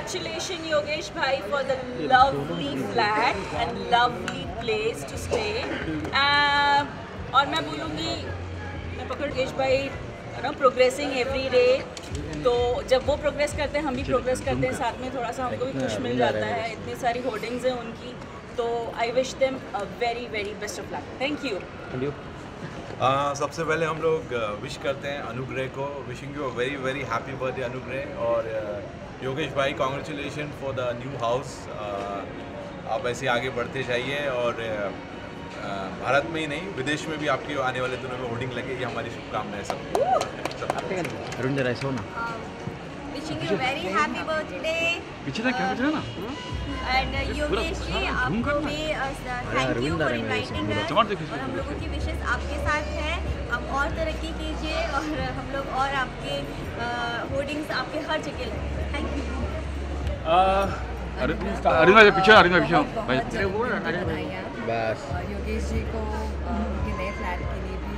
Congratulations Yogesh bhai for the lovely flat and lovely place to stay. और मैं बोलूँगी, मैं पकड़ योगेश भाई प्रोग्रेसिंग एवरी डे, तो जब वो प्रोग्रेस करते हैं हम भी प्रोग्रेस करते हैं साथ में, थोड़ा सा हमको भी खुश मिल जाता है। इतनी सारी होर्डिंग्स हैं उनकी, तो I wish them a very very best of luck. Thank you. सबसे पहले हम लोग विश करते हैं अनुग्रह को, wishing you a very very happy birthday अनुग्रह। और योगेश भाई congratulation for the new house. आप ऐसे आगे बढ़ते जाइए और भारत में ही नहीं विदेश में भी आपकी आने वाले दिनों में होर्डिंग लगे, ये हमारी शुभकामनाएं सब। अरुण जरा ऐसा हो ना, wishing you very happy birthday. पिछला क्या पिछला ना एंड योगेश जी आपको भी thank you for inviting us, और हम लोगों की विशेस आपके साथ है। आप और तरक्की कीजिए और हम लोग और आपके होर्डिंग्स आपके हर जगह लगे। Thank you. अरुण पीछे बस योगेश जी को उनके नए फ्लैट के लिए भी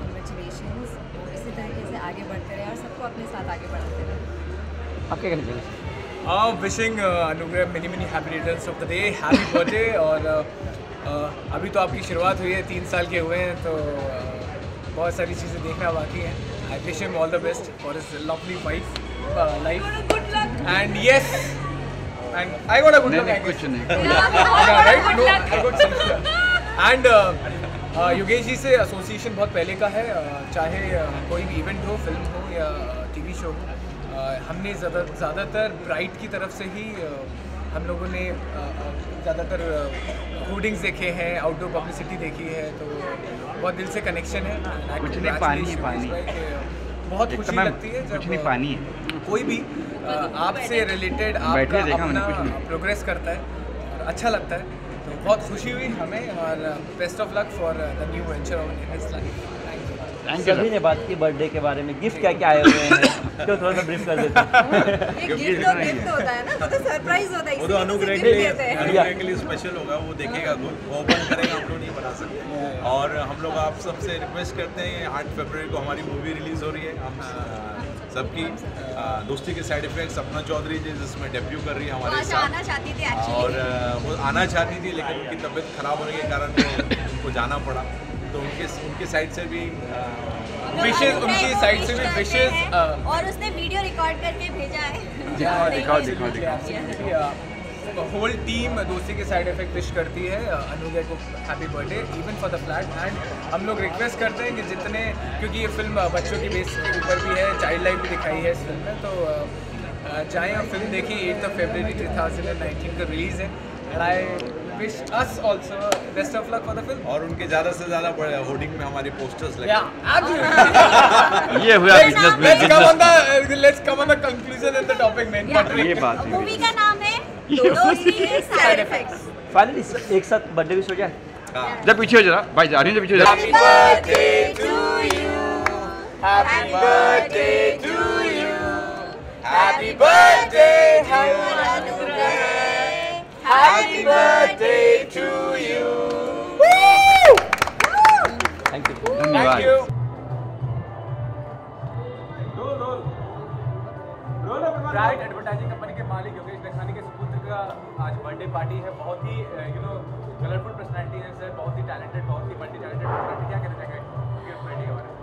कंग्रेचुलेशंस, और इसी तरीके से आगे बढ़ते रहे और सबको अपने साथ आगे बढ़ाते रहे। आप क्या कहना चाहिए? विशिंग अनुग्रह many many happy returns of the day, happy birthday. और अभी तो आपकी शुरुआत हुई है, 3 साल के हुए हैं, तो बहुत सारी चीज़ें देखना बाकी है। I wish him all the best for his lovely wife life and yes and I got a good look. कुछ नहीं right? No, I got some. And Yogesh ji से एसोसिएशन बहुत पहले का है, चाहे कोई भी इवेंट हो, फिल्म हो या टीवी शो हो। हमने ज़्यादातर ब्राइट की तरफ से ही हम लोगों ने ज़्यादातर होर्डिंग्स देखे हैं, आउटडोर पब्लिसिटी देखी है, तो बहुत दिल से कनेक्शन है। कुछ नहीं, पानी बहुत खुशी लगती है जब पानी है कोई भी आपसे रिलेटेड आपका अपना प्रोग्रेस करता है, अच्छा लगता है, तो बहुत खुशी हुई हमें। और best of luck for the new venture of his life. Thank you. सभी ने बात की बर्थडे के बारे में, गिफ्ट क्या क्या आए हुए हैं तो थोड़ा सा ब्रीफ कर देते हैं। एक गिफ्ट होता है ना, तो सरप्राइज होता है, वो तो अनुग्रह के लिए स्पेशल होगा, वो देखेगा, वो ओपन करेगा, हम लोग नहीं बना सकते। और हम लोग आप सबसे रिक्वेस्ट करते हैं, 8 फरवरी को हमारी मूवी रिलीज़ हो रही है, हम सबकी दोस्ती के साइड इफेक्ट्स। सपना चौधरी जी जिसमें डेब्यू कर रही है हमारे साथ, आना चाहती थी और वो आना चाहती थी, लेकिन उनकी तबीयत खराब होने के कारण उनको जाना पड़ा, तो उनके साइड से भी विशेष, उनकी साइड से भी विशेष। और उसने वीडियो रिकॉर्ड करके भेजा है। दिखाओ। होल टीम दोस्ती के साइड इफेक्ट विश करती है अनुग्रह को happy birthday, even for the flat. And हम लोग रिक्वेस्ट करते हैं कि जितने, क्योंकि ये फिल्म बच्चों की बेस के ऊपर भी है, चाइल्ड लाइफ भी दिखाई है इस फिल्म में, तो चाहे आप फिल्म देखिए, 8 फरवरी 2019 का रिलीज़ है। And I wish us also best of luck for the film. और उनके ज़्यादा से ज़्यादा बड़े होर्डिंग में हमारे पोस्टर्स लगे। ये हुआ बिजनेस में। Let's come on the conclusion in the topic main. ये बात है। मूवी का नाम है दोस्ती के साइड इफेक्ट्स। फाइनली एक साथ बर्थडे विश हो जाए। जब पीछे हो जरा भाई, जा रही है पीछे हो जरा। Happy birthday to you. Happy birthday to you. Happy birthday dear Anugrah. Happy birthday to you. Thank you. धन्यवाद। ब्राइट एडवर्टाइजिंग कंपनी के मालिक योगेश लखानी के सुपुत्र का आज बर्थडे पार्टी है। बहुत ही कलरफुल पर्सनैलिटी है सर, बहुत ही टैलेंटेड, बहुत ही मल्टी टैलेंटेड पर्सनैलिटी। क्या कहना चाहेंगे बर्थडे के बारे में?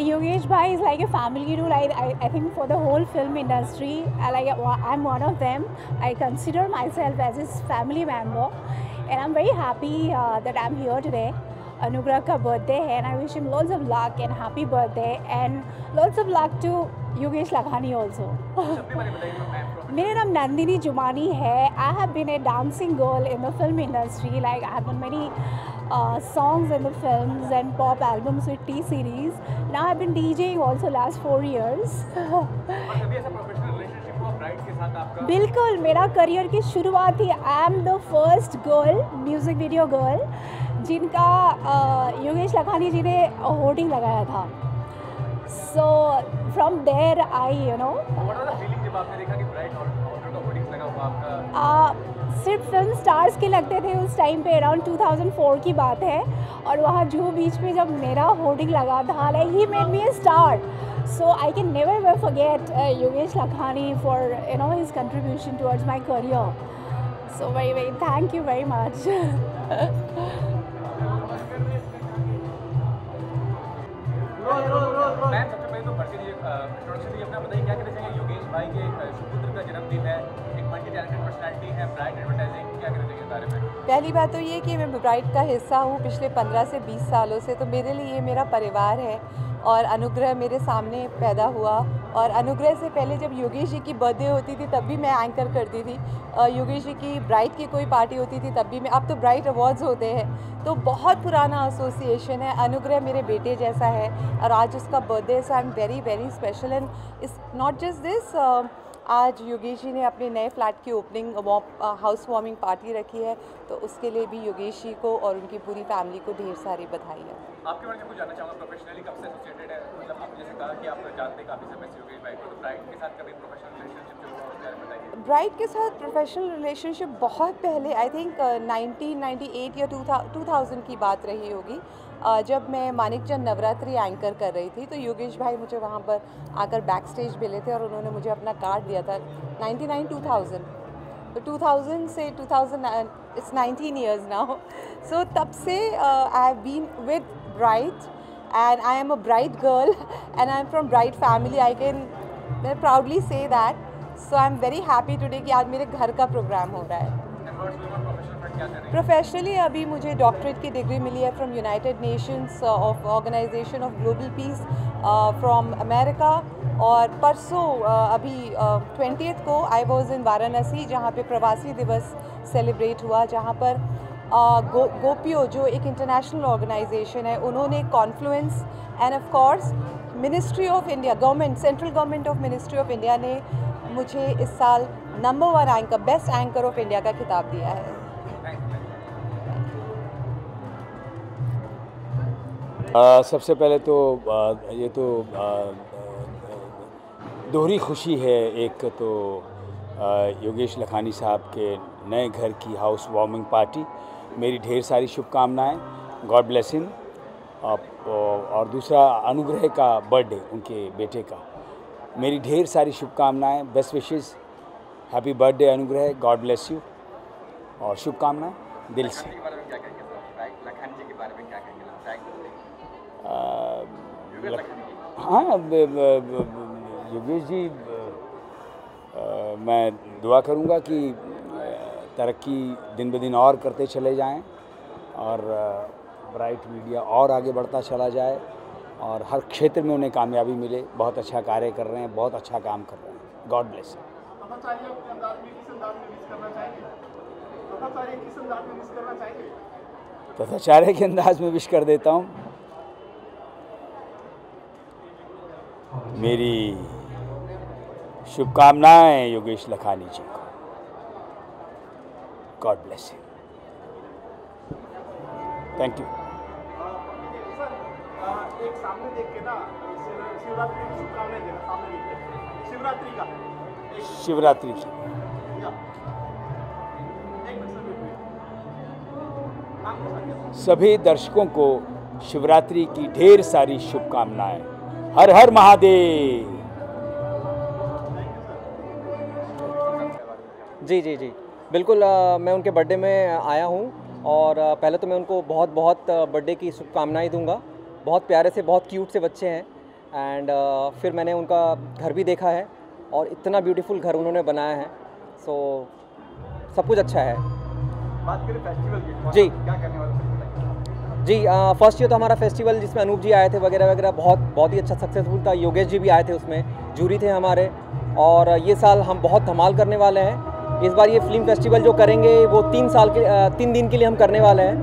Yogesh bhai is like a family rule. I think for the whole film industry, I'm one of them. I consider myself as his family member, and I'm very happy that I'm here today. Anugrah ka birthday hai, and I wish him lots of luck and happy birthday, and lots of luck to Yogesh Lakhani also. मेरा नाम नंदिनी जुमानी है. I have been a dancing girl in the film industry. Like I have done many songs in the films and pop albums with T-Series. Now I've been DJing also last 4 years. बिल्कुल, मेरा career की शुरुआत ही, I am the first girl, music video girl, जिनका योगेश लखानी जी ने hoarding लगाया था. So from there I सिर्फ फिल्म स्टार्स के लगते थे उस टाइम पे. अराउंड 2004 की बात है, और वहाँ जुहू बीच पे जब मेरा होर्डिंग लगा था, like he made me A star. So I can never ever forget Yogesh Lakhani for his contribution towards my career. So very thank you very much. Ma'am सबसे पहले तो बढ़ के इंट्रोडक्शन दीजिए अपना, बताइए क्या कहना चाहिए योगेश भाई के सुपुत्र का जन्मदिन है, एक मल्टी टैलेंटेड पर्सनालिटी है, ब्राइट एडवर्टाइजिंग, क्या कहना चाहिए इस बारे में? पहली बात तो ये कि मैं ब्राइट का हिस्सा हूँ पिछले 15 से 20 सालों से, तो मेरे लिए ये मेरा परिवार है और अनुग्रह मेरे सामने पैदा हुआ। और अनुग्रह से पहले जब योगेश जी की बर्थडे होती थी तब भी मैं एंकर करती थी, योगेश जी की ब्राइट की कोई पार्टी होती थी तब भी मैं, अब तो ब्राइट अवार्ड्स होते हैं, तो बहुत पुराना एसोसिएशन है। अनुग्रह मेरे बेटे जैसा है और आज उसका birthday, so I am very special. And it's not just this, आज योगेश जी ने अपने नए फ्लैट की ओपनिंग हाउस वार्मिंग पार्टी रखी है, तो उसके लिए भी योगेश जी को और उनकी पूरी फैमिली को ढेर सारी बधाइयाँ। आपके बारे में कुछ जानना चाहूँगा, प्रोफेशनली कब से एसोसिएटेड है, मतलब आपने जैसे कहा कि आप जानते हैं काफ़ी समय से योगेश भाई को, तो ब्राइट के साथ कभी प्रोफेशनल रिलेशनशिप जो हुआ उसके बारे में बताइए। ब्राइट के साथ प्रोफेशनल रिलेशनशिप बहुत पहले, आई थिंक 1998 या 2000 की बात रही होगी, जब मैं मानिकचंद नवरात्रि एंकर कर रही थी, तो योगेश भाई मुझे वहाँ पर आकर बैक स्टेज मिले थे और उन्होंने मुझे अपना कार्ड दिया था 99-2000, तो 2000 से 2000 इट्स 19 years नाउ। सो तब से I have been with Bright and I am a bright girl and I am from Bright family, I can proudly say that. So I am very happy today कि आज मेरे घर का programme हो रहा है। प्रोफेशनली अभी मुझे डॉक्टरेट की डिग्री मिली है from United Nations of Organization of Global Peace from America, और परसों अभी 20th को आई वॉज इन वाराणसी, जहाँ पे प्रवासी दिवस सेलिब्रेट हुआ, जहाँ पर गोपियो जो एक इंटरनेशनल ऑर्गेनाइजेशन है, उन्होंने Confluence end of course ministry of India, government, central government of ministry of India ने मुझे इस साल number 1 anchor, best anchor of India का खिताब दिया है। सबसे पहले तो ये तो दोहरी खुशी है, एक तो योगेश लखानी साहब के नए घर की हाउस वार्मिंग पार्टी, मेरी ढेर सारी शुभकामनाएं, गॉड ब्लेस हिम, और दूसरा अनुग्रह का बर्थडे, उनके बेटे का, मेरी ढेर सारी शुभकामनाएं, बेस्ट विशेस, हैप्पी बर्थडे अनुग्रह, गॉड ब्लेस यू, और शुभकामनाएं दिल से। हाँ, योगेश जी, मैं दुआ करूँगा कि तरक्की दिन ब दिन और करते चले जाएं और ब्राइट मीडिया और आगे बढ़ता चला जाए और हर क्षेत्र में उन्हें कामयाबी मिले। बहुत अच्छा कार्य कर रहे हैं, बहुत अच्छा काम कर रहे हैं, गॉड ब्लेस। तथाचार्य के अंदाज में विश कर देता हूँ। मेरी शुभकामनाएं योगेश लखानी जी को, God bless you, thank you. एक सामने देख के ना शिवरात्रि की शुभकामनाएं देना, सामने देख के शिवरात्रि का, शिवरात्रि की सभी दर्शकों को शिवरात्रि की ढेर सारी शुभकामनाएं। हर हर महादेव। जी जी जी बिल्कुल, मैं उनके बर्थडे में आया हूँ और पहले तो मैं उनको बहुत बहुत बर्थडे की शुभकामनाएं दूंगा। बहुत प्यारे से, बहुत क्यूट से बच्चे हैं एंड फिर मैंने उनका घर भी देखा है और इतना ब्यूटीफुल घर उन्होंने बनाया है, सो सब कुछ अच्छा है। बात करें फेस्टिवल की, जी क्या करने वाले जी, फर्स्ट ईयर तो हमारा फेस्टिवल जिसमें अनूप जी आए थे वगैरह वगैरह बहुत ही अच्छा सक्सेसफुल था। योगेश जी भी आए थे, उसमें जूरी थे हमारे, और ये साल हम बहुत धमाल करने वाले हैं। इस बार ये फिल्म फेस्टिवल जो करेंगे वो 3 दिन के लिए हम करने वाले हैं,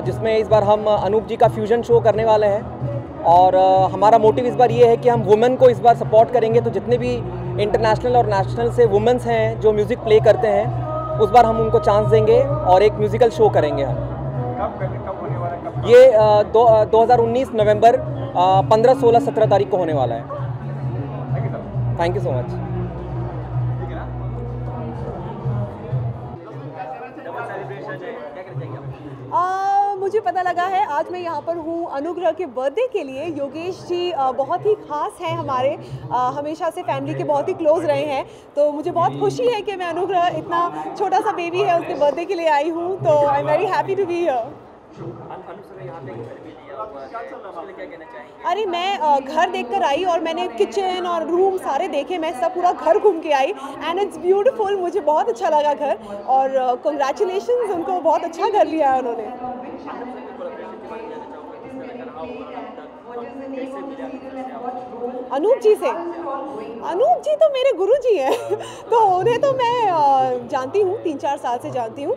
जिसमें इस बार हम अनूप जी का फ्यूजन शो करने वाले हैं और हमारा मोटिव इस बार ये है कि हम वुमेन को इस बार सपोर्ट करेंगे। तो जितने भी इंटरनेशनल और नेशनल से वुमेन्स हैं जो म्यूज़िक प्ले करते हैं, उस बार हम उनको चांस देंगे और एक म्यूज़िकल शो करेंगे हम। कब होने वाला है? ये 2019 नवंबर 15, 16, 17 तारीख को होने वाला है। Thank you so much. मुझे पता लगा है, आज मैं यहाँ पर हूँ अनुग्रह के बर्थडे के लिए। योगेश जी बहुत ही खास हैं हमारे, हमेशा से फैमिली के बहुत ही क्लोज रहे हैं, तो मुझे बहुत खुशी है कि मैं अनुग्रह इतना छोटा सा बेबी है उसके बर्थडे के लिए आई हूँ, तो I am very happy to be here. अरे मैं घर देखकर आई और मैंने किचन और रूम सारे देखे, मैं सब पूरा घर घूम के आई एंड इट्स ब्यूटीफुल। मुझे बहुत अच्छा लगा घर, और कंग्रेचुलेशंस, उनको बहुत अच्छा घर लिया है उन्होंने। अनूप जी से, अनूप जी तो मेरे गुरु जी हैं तो उन्हें तो मैं जानती हूँ, 3-4 साल से जानती हूँ।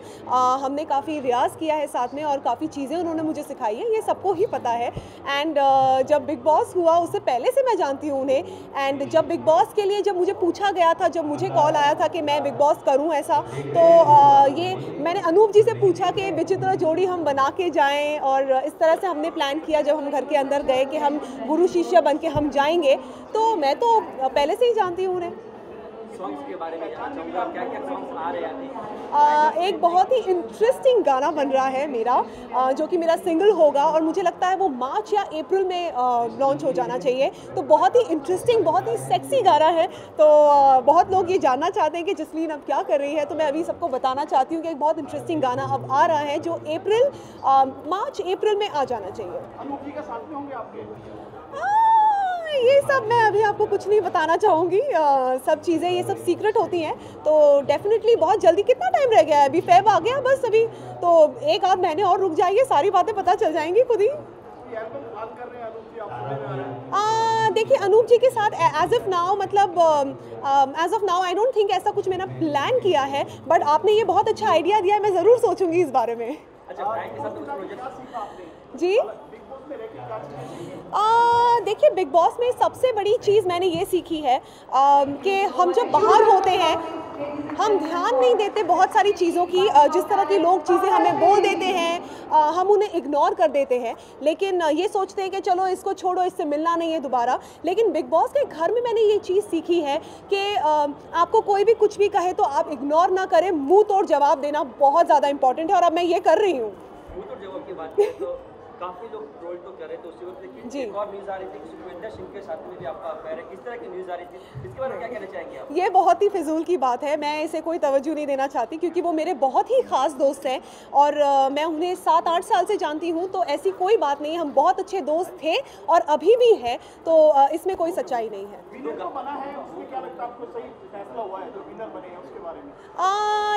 हमने काफ़ी रियाज़ किया है साथ में और काफ़ी चीज़ें उन्होंने मुझे सिखाई है, ये सबको ही पता है। एंड जब बिग बॉस हुआ उससे पहले से मैं जानती हूँ उन्हें, एंड जब बिग बॉस के लिए जब मुझे पूछा गया था, जब मुझे कॉल आया था कि मैं बिग बॉस करूँ ऐसा, तो ये मैंने अनूप जी से पूछा कि विचित्र जोड़ी हम बना के जाएँ, और इस तरह से हमने प्लान किया जब हम घर के अंदर गए कि हम गुरु शिष्य बन के हम जाएंगे। तो मैं तो पहले से ही जानती हूँ उन्हें। सॉन्ग्स के बारे में जानना चाहूँगा, क्या-क्या सॉन्ग्स आ रहे हैं अभी? एक बहुत ही इंटरेस्टिंग गाना बन रहा है मेरा, जो कि मेरा सिंगल होगा, और मुझे लगता है वो मार्च या अप्रैल में लॉन्च हो जाना चाहिए। तो बहुत ही इंटरेस्टिंग, बहुत ही सेक्सी गाना है। तो बहुत लोग ये जानना चाहते हैं कि जसलीन अब क्या कर रही है, तो मैं अभी सबको बताना चाहती हूँ कि एक बहुत इंटरेस्टिंग गाना अब आ रहा है जो मार्च अप्रैल में आ जाना चाहिए। अनूप जी के साथ में होंगे आपके? ये सब मैं अभी आपको कुछ नहीं बताना चाहूँगी, सब चीज़ें ये सब सीक्रेट होती हैं। तो डेफिनेटली बहुत जल्दी, कितना टाइम रह गया है, अभी फेब आ गया बस, अभी तो 1-8 महीने और रुक जाइए, सारी बातें पता चल जाएंगी खुद ही। देखिए अनूप जी के साथ एज ऑफ नाउ, मतलब as of now I don't think ऐसा कुछ मैंने प्लान किया है, बट आपने ये बहुत अच्छा आइडिया दिया है, मैं ज़रूर सोचूंगी इस बारे में। अच्छा, के साथ कुछ प्रोजेक्ट जी देखिए बिग बॉस में सबसे बड़ी चीज़ मैंने ये सीखी है कि हम जब बाहर होते हैं हम ध्यान नहीं देते बहुत सारी चीज़ों की, जिस तरह की लोग चीज़ें हमें बोल देते हैं हम उन्हें इग्नोर कर देते हैं, लेकिन ये सोचते हैं कि चलो इसको छोड़ो, इससे मिलना नहीं है दोबारा। लेकिन बिग बॉस के घर में मैंने ये चीज़ सीखी है कि आपको कोई भी कुछ भी कहे तो आप इग्नोर ना करें, मुंह तोड़ जवाब देना बहुत ज़्यादा इंपॉर्टेंट है, और अब मैं ये कर रही हूँ। मुंह तोड़ जवाब की बात करें तो काफी लोग ट्रोल तो कर रहे थे उसी वक्त, लेकिन एक और न्यूज़ आ रही थी कि सुखविंदर सिंह के साथ में भी आपका अफेयर है, किस तरह की न्यूज़ आ रही थी, इसके बारे में क्या कहना चाहेंगे आप? ये बहुत ही फिजूल की बात है, मैं इसे कोई तवज्जो नहीं देना चाहती, क्योंकि वो मेरे बहुत ही ख़ास दोस्त हैं और मैं उन्हें 7-8 साल से जानती हूँ, तो ऐसी कोई बात नहीं, हम बहुत अच्छे दोस्त थे और अभी भी हैं, तो इसमें कोई सच्चाई नहीं है।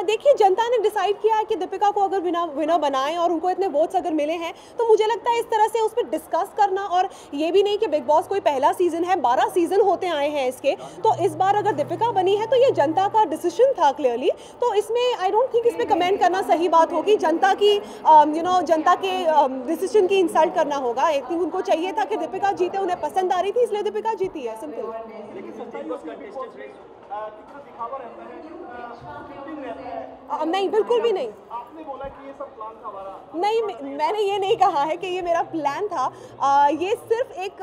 देखिए जनता ने डिसाइड किया है कि दीपिका को अगर विनर बनाएं और उनको इतने वोट्स अगर मिले हैं, तो मुझे लगता है इस तरह से उस पर डिस्कस करना, और ये भी नहीं कि बिग बॉस कोई पहला सीज़न है, 12 सीज़न होते आए हैं इसके, तो इस बार अगर दीपिका बनी है तो ये जनता का डिसीजन था क्लियरली, तो इसमें आई डोंट थिंक इसमें कमेंट करना सही बात होगी। जनता की जनता के डिसीजन की इंसल्ट करना होगा। आई थिंक उनको चाहिए था कि दीपिका जीते, उन्हें पसंद आ रही थी इसलिए दीपिका जीती है, सिंपल। नहीं, बिल्कुल भी नहीं। आपने बोला कि ये सब प्लान था हमारा। नहीं, मैंने ये नहीं कहा है कि ये मेरा प्लान था, ये सिर्फ एक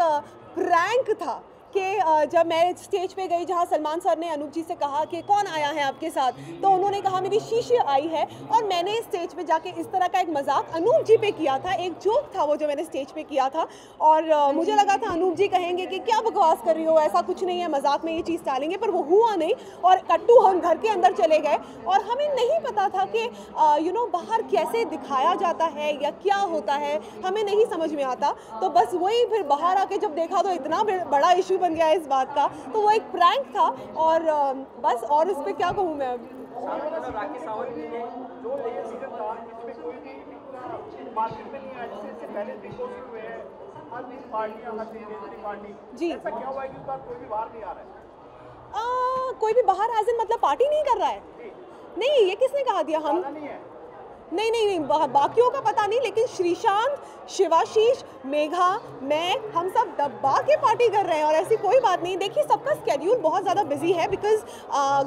प्रैंक था कि जब मैं स्टेज पे गई जहाँ सलमान सर ने अनूप जी से कहा कि कौन आया है आपके साथ, तो उन्होंने कहा मेरी शिष्य आई है, और मैंने स्टेज पे जाके इस तरह का एक मजाक अनूप जी पे किया था, एक जोक था वो जो मैंने स्टेज पे किया था, और मुझे लगा था अनूप जी कहेंगे कि क्या बकवास कर रही हो, ऐसा कुछ नहीं है, मजाक में ये चीज़ डालेंगे, पर वो हुआ नहीं, और कट्टू हम घर के अंदर चले गए, और हमें नहीं पता था कि बाहर कैसे दिखाया जाता है या क्या होता है, हमें नहीं समझ में आता, तो बस वही फिर बाहर आके जब देखा तो इतना बड़ा इशू बन गया इस बात का, तो वो एक प्रैंक था, और बस, और उस पर क्या कहूँ मैं अब। राकेश सावंत जी ने जो लेकर सीजन था इसमें कोई भी मार्केट में नहीं आया, जिससे पहले बिग बॉस हुए हैं, हर दिन पार्टियां, हर दिन पार्टी जी, ऐसा क्या हुआ है कि इस बार कोई भी बाहर नहीं आ रहा है? कोई भी बाहर एज इन मतलब पार्टी नहीं कर रहा है? नहीं, ये किसने कहा दिया? हम नहीं, बाकियों का पता नहीं, लेकिन श्रीशांत, शिवाशीष, मेघा, मैं, हम सब दबा के पार्टी कर रहे हैं, और ऐसी कोई बात नहीं। देखिए सबका स्केड्यूल बहुत ज़्यादा बिजी है, बिकॉज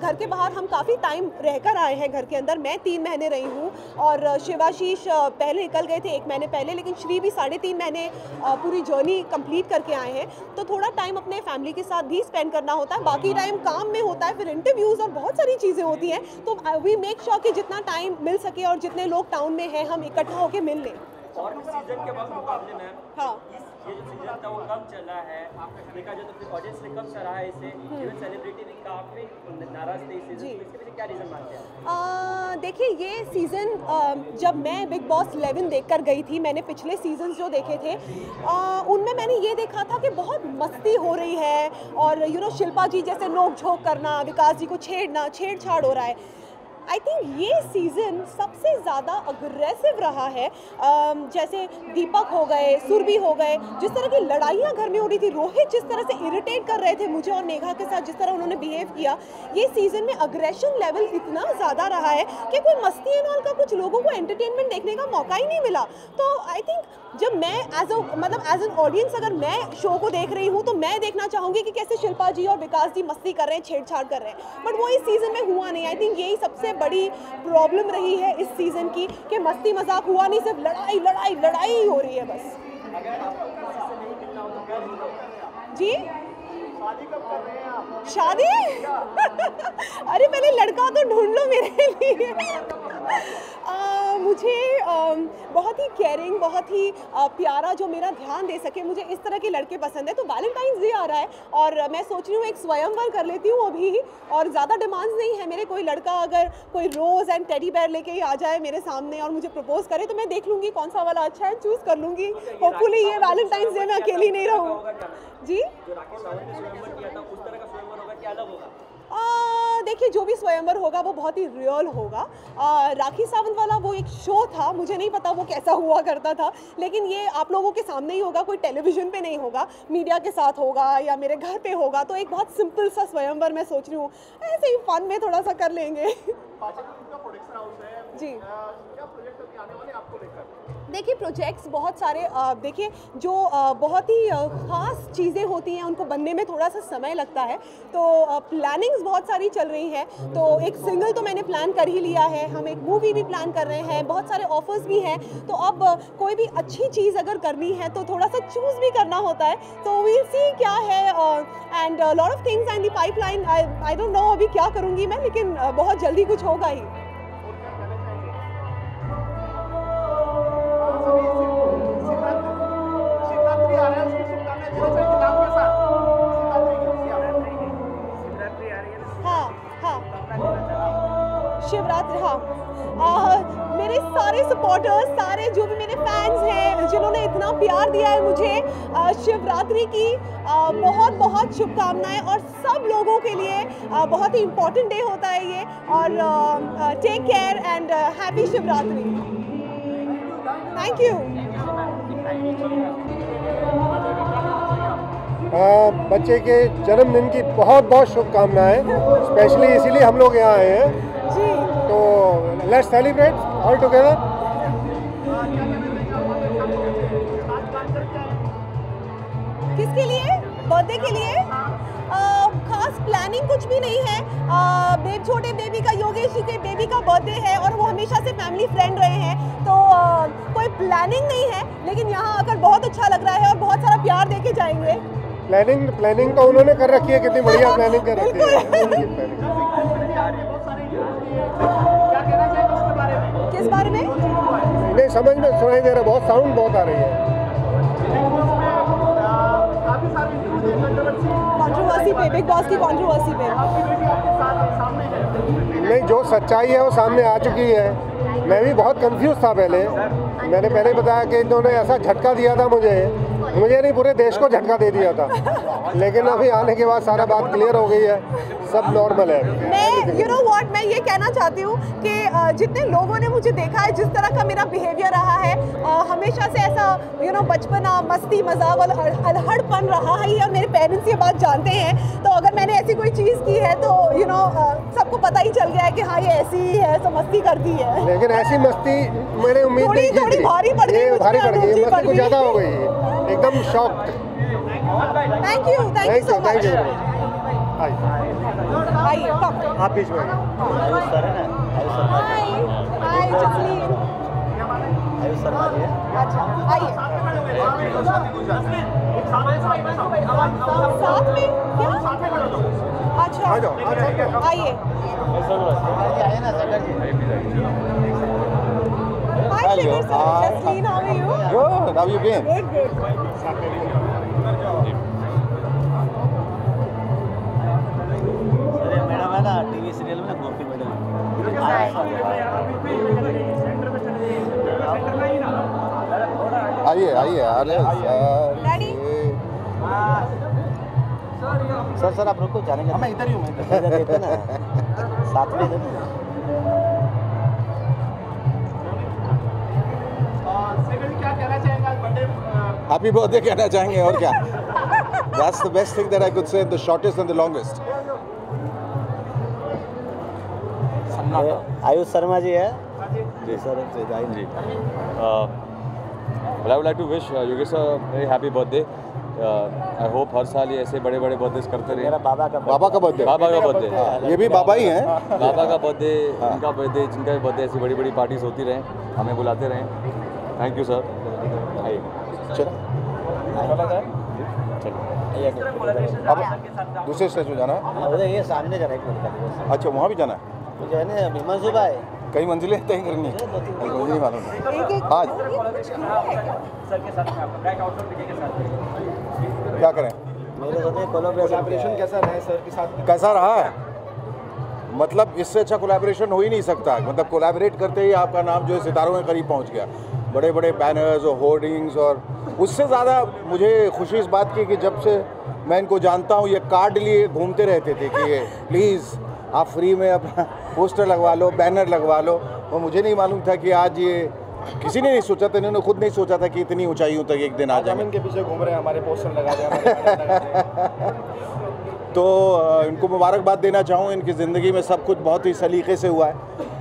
घर के बाहर हम काफ़ी टाइम रहकर आए हैं, घर के अंदर मैं 3 महीने रही हूँ, और शिवाशीष पहले निकल गए थे 1 महीने पहले, लेकिन श्री भी 3.5 महीने पूरी जर्नी कंप्लीट करके आए हैं, तो थोड़ा टाइम अपने फैमिली के साथ भी स्पेंड करना होता है, बाकी टाइम काम में होता है, फिर इंटरव्यूज़ और बहुत सारी चीज़ें होती हैं, तो वी मेक श्योर कि जितना टाइम मिल सके और जितने लोग टाउन में हैं हम इकट्ठा होकर मिल लें। और सीजन के मुकाबले में हाँ ये जो सीजन था वो कम चला है, देखा जाए तो फिर ऑडियंस ने कम सराहा है इसे, इवन सेलिब्रिटी भी काफी नाराज थे इस सीजन, इसके पीछे क्या रीजन मानते हैं? देखिए ये सीज़न जब मैं बिग बॉस 11 देखकर गई थी, मैंने पिछले सीजन्स जो देखे थे उनमें मैंने ये देखा था कि बहुत मस्ती हो रही है और शिल्पा जी जैसे नोक झोंक करना, विकास जी को छेड़छाड़ हो रहा है। आई थिंक ये सीज़न सबसे ज़्यादा अग्रेसिव रहा है। जैसे दीपक हो गए, सुरभि हो गए, जिस तरह की लड़ाइयाँ घर में हो रही थी, रोहित जिस तरह से इरिटेट कर रहे थे मुझे और नेहा के साथ, जिस तरह उन्होंने बिहेव किया, ये सीज़न में अग्रेशन लेवल इतना ज़्यादा रहा है कि कोई मस्ती एंड ऑल का कुछ लोगों को एंटरटेनमेंट देखने का मौका ही नहीं मिला। तो आई थिंक जब मैं एज एन ऑडियंस अगर मैं शो को देख रही हूँ तो मैं देखना चाहूँगी कि कैसे शिल्पा जी और विकास जी मस्ती कर रहे हैं, छेड़छाड़ कर रहे हैं, बट वो इस सीज़न में हुआ नहीं। आई थिंक यही सबसे बड़ी प्रॉब्लम रही है इस सीज़न की कि मस्ती मजाक हुआ नहीं, सिर्फ लड़ाई लड़ाई लड़ाई हो रही है बस। जी शादी कब कर रहे हैं आप? शादी अरे पहले लड़का तो ढूंढ लो मेरे लिए। मुझे बहुत ही केयरिंग, बहुत ही प्यारा, जो मेरा ध्यान दे सके, मुझे इस तरह के लड़के पसंद है। तो वैलेंटाइंस डे आ रहा है और मैं सोच रही हूँ एक स्वयंवर कर लेती हूँ अभी, और ज़्यादा डिमांड्स नहीं है मेरे। कोई लड़का अगर कोई रोज़ एंड टेडी बेयर लेके ही आ जाए मेरे सामने और मुझे प्रपोज करे तो मैं देख लूँगी कौन सा वाला अच्छा है, चूज़ कर लूँगी। होपफुली ये वैलेंटाइंस डे में अकेली नहीं रहूँ। जी देखिए जो भी स्वयंवर होगा वो बहुत ही रियल होगा। राखी सावंत वाला वो एक शो था, मुझे नहीं पता वो कैसा हुआ करता था, लेकिन ये आप लोगों के सामने ही होगा, कोई टेलीविज़न पे नहीं होगा, मीडिया के साथ होगा या मेरे घर पे होगा। तो एक बहुत सिंपल सा स्वयंवर मैं सोच रही हूँ ऐसे ही फन में थोड़ा सा कर लेंगे। जी देखिए प्रोजेक्ट्स बहुत सारे, देखिए जो बहुत ही ख़ास चीज़ें होती हैं उनको बनने में थोड़ा सा समय लगता है, तो प्लानिंग्स बहुत सारी चल रही हैं। तो एक सिंगल तो मैंने प्लान कर ही लिया है, हम एक मूवी भी प्लान कर रहे हैं, बहुत सारे ऑफर्स भी हैं। तो अब कोई भी अच्छी चीज़ अगर करनी है तो थोड़ा सा चूज़ भी करना होता है। तो वील सी क्या है, and lot of things and the pipeline. I don't know अभी क्या करूँगी मैं, लेकिन बहुत जल्दी कुछ होगा ही। शिवरात्रि, हाँ मेरे सारे सपोर्टर्स, सारे जो भी मेरे फैंस हैं जिन्होंने इतना प्यार दिया है मुझे, शिवरात्रि की बहुत बहुत शुभकामनाएं। और सब लोगों के लिए बहुत ही इम्पोर्टेंट डे होता है ये। और take care and happy Shivratri. Thank you. बच्चे के जन्मदिन की बहुत बहुत शुभकामनाएं, स्पेशली इसीलिए हम लोग यहाँ आए हैं। तो लेट्स सेलिब्रेट ऑल टुगेदर। किसके लिए? बर्थडे के लिए खास प्लानिंग कुछ भी नहीं है। छोटे बेबी का, योगेश जी के बेबी का बर्थडे है और वो हमेशा से फैमिली फ्रेंड रहे हैं, तो कोई प्लानिंग नहीं है। लेकिन यहाँ आकर बहुत अच्छा लग रहा है और बहुत सारा प्यार देके जाएंगे। प्लानिंग तो उन्होंने कर रखी है, कितनी बढ़िया प्लानिंग कर रखी है। किस बारे में? नहीं समझ में सुनाई दे रहा, बहुत साउंड बहुत आ रही है। कंट्रोवर्सी पे, बिग बॉस की कंट्रोवर्सी पे। नहीं, जो सच्चाई है वो सामने आ चुकी है। मैं भी बहुत कंफ्यूज था पहले। मैंने पहले बताया कि इन्होंने ऐसा झटका दिया था मुझे नहीं, पूरे देश को झटका दे दिया था। लेकिन अभी आने के बाद सारा बात क्लियर हो गई है, सब नॉर्मल है। मैं यू नो व्हाट, मैं ये कहना चाहती हूँ कि जितने लोगों ने मुझे देखा है, जिस तरह का मेरा बिहेवियर रहा है, हमेशा से ऐसा बचपना, मस्ती मजाक और अल्हड़पन रहा है, और मेरे पेरेंट्स ये बात जानते हैं। तो अगर मैंने ऐसी कोई चीज़ की है तो सबको पता ही चल गया है कि हाँ ये ऐसी ही है, तो मस्ती करती है। लेकिन ऐसी मस्ती मैंने उम्मीद नहीं की थी। थोड़ी भारी पड़ गई, मस्ती कुछ ज़्यादा हो गई, एकदम shocked. Thank you so much. आइए आप बीच में। हाय जसलीन। अच्छा आइए। साथ में क्या? अच्छा आइए। Hi, Shikhar sir. Jasleen, how are you? Good. How you been? Good, good. Madam है ना टीवी सीरियल में ना गोपी मैडम आइए आइए अरे सर सर आप रुको जाने का मैं इधर ही हूँ मैं देखो ना साथ में इधर क्या कहना चाहेंगे आज बर्थडे हैप्पी बर्थडे कहना चाहेंगे और क्या That's the best thing that I could say, the shortest and the longest. Ayush Sharma ji है जी सर जी I would like to wish Yogesh sir a very happy birthday. I hope हर साल ये ऐसे बड़े बड़े बर्थडे करते रहे। मेरा बाबा का बर्थडे ये भी बाबा ही हैं। बाबा का बर्थडे इनका बर्थडे जिनका भी बर्थडे ऐसी बड़ी बड़ी पार्टीज होती रहें हमें बुलाते रहें। Thank you sir. अब दूसरे स्टेज में जाना है ये सामने जाना है अच्छा वहाँ भी जाना है मुझे है ना हिमांशु भाई कई मंजिलें तय करनी है मुझे नहीं मालूम आज क्या करें मेरे साथ कोलैबोरेशन कैसा रहा है सर के साथ कैसा रहा है मतलब इससे अच्छा कोलैबोरेशन हो ही नहीं सकता मतलब कोलैबोरेट करते ही आपका नाम जो है सितारों के करीब पहुंच गया बड़े बड़े बैनर्स और होर्डिंग्स और उससे ज़्यादा मुझे खुशी इस बात की कि जब से मैं इनको जानता हूँ ये कार्ड लिए घूमते रहते थे कि ये प्लीज़ आप फ्री में अपना पोस्टर लगवा लो बैनर लगवा लो और मुझे नहीं मालूम था कि आज ये किसी ने नहीं सोचा था इन्होंने खुद नहीं सोचा था कि इतनी ऊंचाइयों तक एक दिन आ जाए इनके पीछे घूम रहे हैं हमारे पोस्टर लगा रहे तो इनको मुबारकबाद देना चाहूँ इनकी ज़िंदगी में सब कुछ बहुत ही सलीके से हुआ है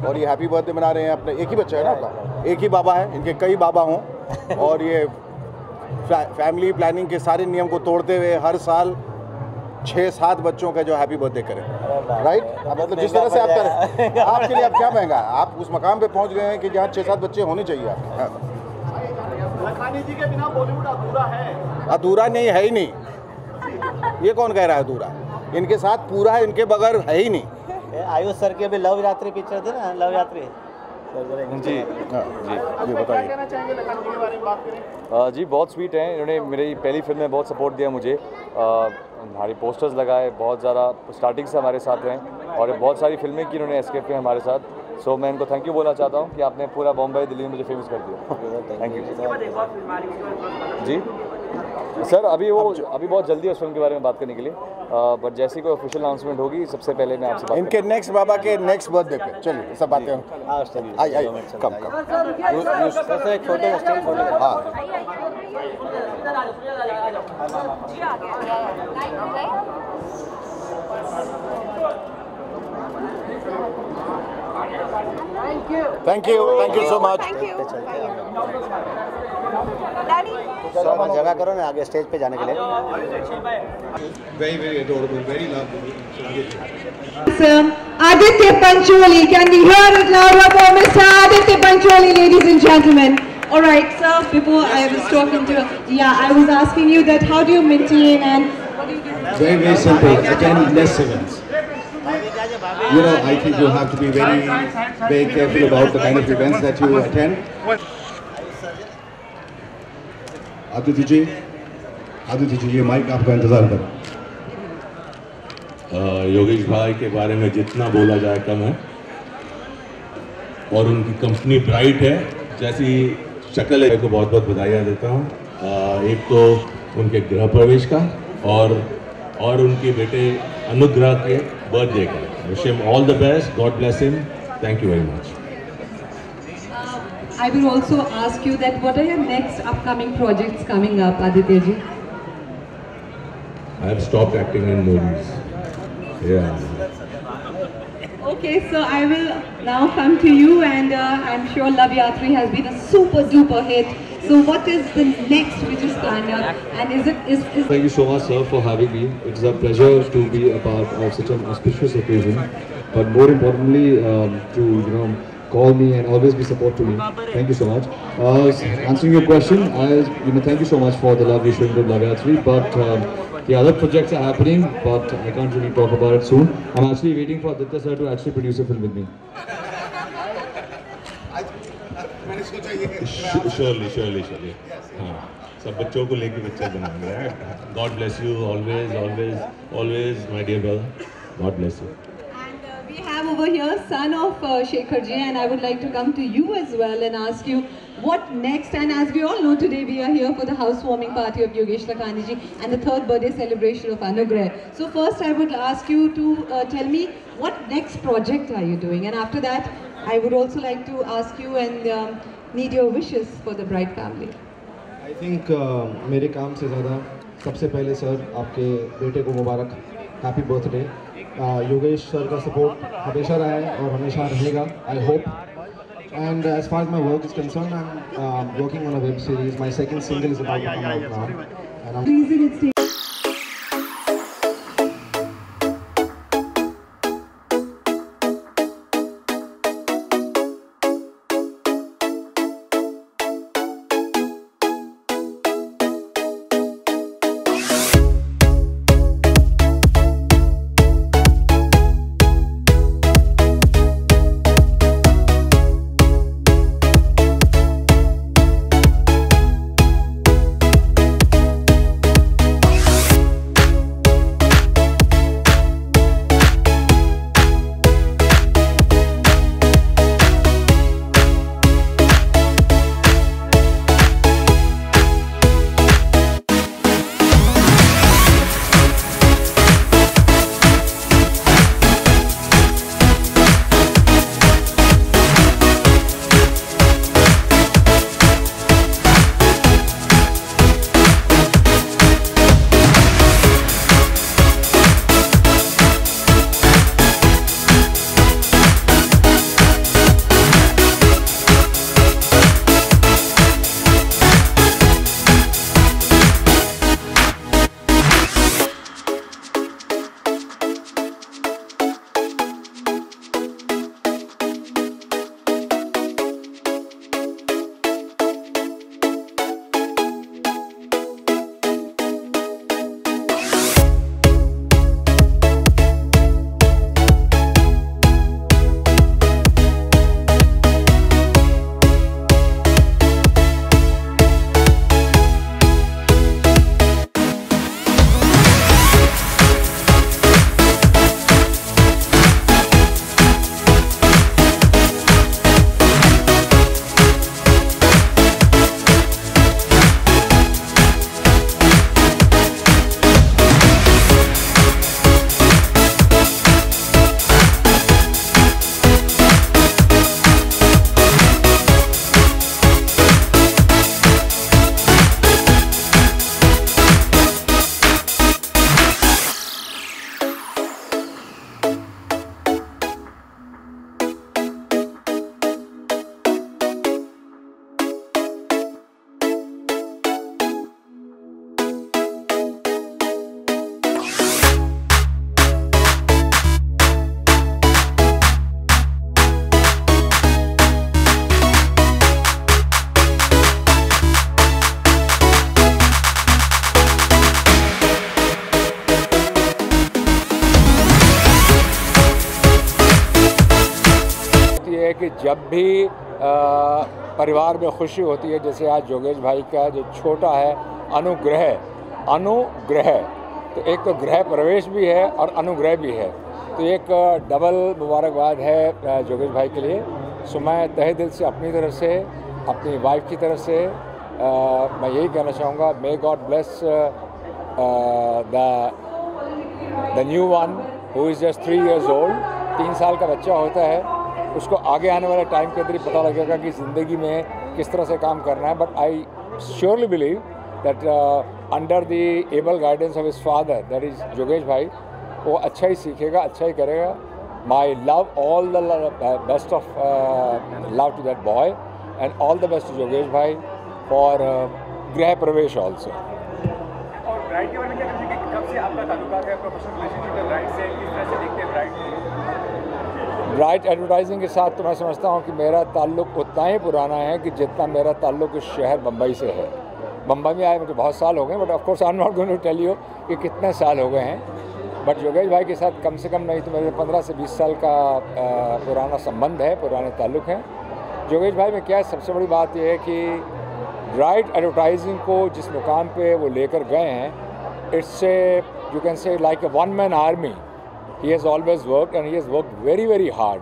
और ये हैप्पी बर्थडे मना रहे हैं अपने एक ही बच्चा है ना आपका एक ही बाबा है इनके कई बाबा हों और ये फैमिली प्लानिंग के सारे नियम को तोड़ते हुए हर साल 6-7 बच्चों का जो हैप्पी बर्थडे करें राइट मतलब जिस तरह से आप करें आपके लिए आप क्या महंगा आप उस मकाम पे पहुंच गए हैं कि जहाँ 6-7 बच्चे होने चाहिए आपके लखानी जी के बिना बॉलीवुड अधूरा है अधूरा नहीं है ही नहीं ये कौन कह रहा है अधूरा इनके साथ पूरा है इनके बगैर है ही नहीं आयुष सर की अभी लव यात्री पिक्चर थी ना लव यात्री जी जी बताइए कहना चाहेंगे लखानी जी के बारे में बात करें जी बहुत स्वीट हैं इन्होंने मेरी पहली फिल्म में बहुत सपोर्ट दिया मुझे हमारे पोस्टर्स लगाए बहुत ज़्यादा स्टार्टिंग से हमारे साथ हैं और बहुत सारी फिल्में की इन्होंने एस्केप में हमारे साथ सो मैं इनको थैंक यू बोलना चाहता हूँ कि आपने पूरा बॉम्बे दिल्ली में मुझे फेमस कर दिया थैंक यू जी सर अभी बहुत जल्दी है उस फिल्म के बारे में बात करने के लिए बट जैसी कोई ऑफिशियल अनाउंसमेंट होगी सबसे पहले मैं आपसे बात इनके नेक्स्ट बाबा के नेक्स्ट बर्थडे पे चलिए सब बातें आइए कम एक फोटो हाँ थैंक यू सो मच जगह करो ना आगे स्टेज पे जाने के लिए very adorable very lovely Aditya Pancholi, can we hear it louder for Mr. Aditya Pancholi, ladies and gentlemen? All right, sir, before I was talking to, I was asking you that how do you maintain and what do you do? Very simple, attend less events. You know, I think you have to be very careful about the kind of events that you attend. Aditya ji ये mic आपका इंतजार कर योगेश भाई के बारे में जितना बोला जाए कम है और उनकी कंपनी ब्राइट है जैसी शक्ल है को बहुत बहुत बधाइयाँ देता हूँ एक तो उनके गृह प्रवेश का और उनके बेटे अनुग्रह के बर्थडे का wish him all the best God bless him thank you very much I will also ask you that what are your next upcoming projects coming up, Aditya ji? I have stopped acting in movies. Yeah. Okay, so I will now come to you, and I'm sure Love Yatri has been a super duper hit. So what is the next which is planned up, and is Thank you so much, sir, for having me. It's a pleasure to be a part of such an auspicious occasion, but more importantly, to call me and always be support to me. Thank you so much. Answering your question, thank you so much for the love you showing to Love Yatri, but the other projects are happening, but I can't really talk about it soon. I'm actually waiting for Aditya sir to actually produce a film with me. Surely हाँ, सब बच्चों को लेके बच्चा बनाएंगे। God bless you always always always my dear brother, God bless you. We have over here son of Shekhar ji, and I would like to come to you as well and ask you what next. And as we all know, today we are here for the housewarming party of Yogesh Lakhani ji and the 3rd birthday celebration of Anugrah. So first I would ask you to tell me what next project are you doing, and after that I would also like to ask you and need your wishes for the bride family. I think मेरे काम से ज़्यादा सबसे पहले sir आपके बेटे को मुबारक, happy birthday. Yogesh sir का सपोर्ट हमेशा रहा है और हमेशा रहेगा, I hope. And as far as my work is concerned, I'm working on a web series. My second single is about to come out now. And I'm कि जब भी परिवार में खुशी होती है, जैसे आज योगेश भाई का जो छोटा है अनुग्रह, तो एक तो गृह प्रवेश भी है और अनुग्रह भी है, तो एक डबल मुबारकबाद है योगेश भाई के लिए। सो मैं तहे दिल से अपनी तरफ से, अपनी वाइफ की तरफ से मैं यही कहना चाहूँगा, may God bless the new one who is just 3 years old। 3 साल का बच्चा होता है, उसको आगे आने वाले टाइम के अंदर ही पता लगेगा कि ज़िंदगी में किस तरह से काम करना है। But I surely believe that under the able guidance of his father, that is Yogesh bhai, वो अच्छा ही सीखेगा, अच्छा ही करेगा। My love, all the best of love to that boy and all the best to Yogesh bhai for गृह प्रवेश ऑल्सो। और ब्राइड के बारे में क्या कहेंगे कि कब से आपका ताल्लुकात है, प्रोफेशनल रिलेशनशिप है ब्राइड से, किस तरह से देखते हैं ब्राइड एडवर्टाइजिंग के साथ तो मैं समझता हूँ कि मेरा ताल्लुक़ उतना ही पुराना है कि जितना मेरा ताल्लुक़ इस शहर बम्बई से है। बम्बई में आए मुझे बहुत साल हो गए, but of course I am not going to tell you कि कितने साल हो गए हैं। बट योगेश भाई के साथ कम से कम नहीं तो मेरे 15 से 20 साल का पुराना संबंध है, पुराने ताल्लुक़ हैं। योगेश भाई में क्या है, सबसे बड़ी बात यह है कि ब्राइट एडवर्टाइजिंग को जिस मुकाम पे वो लेकर गए हैं, it's a you can say like a one man army. He has always worked and he has worked very very hard.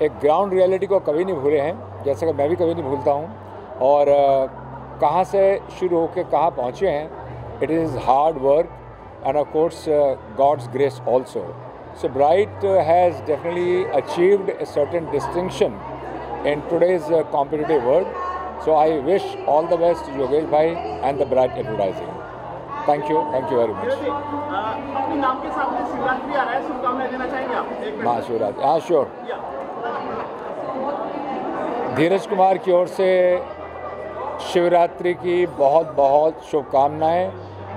एक ग्राउंड रियलिटी को कभी नहीं भूले हैं, जैसे कि मैं भी कभी नहीं भूलता हूँ. और कहाँ से शुरू होकर कहाँ पहुँचे हैं, it is hard work and of course God's grace also. So Bright has definitely achieved a certain distinction in today's competitive world. So I wish all the best to Yogesh bhai and the Bright Advertising. Thank you very much. अपने नाम के सामने शिवरात्रि आ रहा है, शुभकामनाएं देना चाहेंगे आप? महाशिवरात्रि, हाँ श्योर. धीरज कुमार की ओर से शिवरात्रि की बहुत बहुत शुभकामनाएं.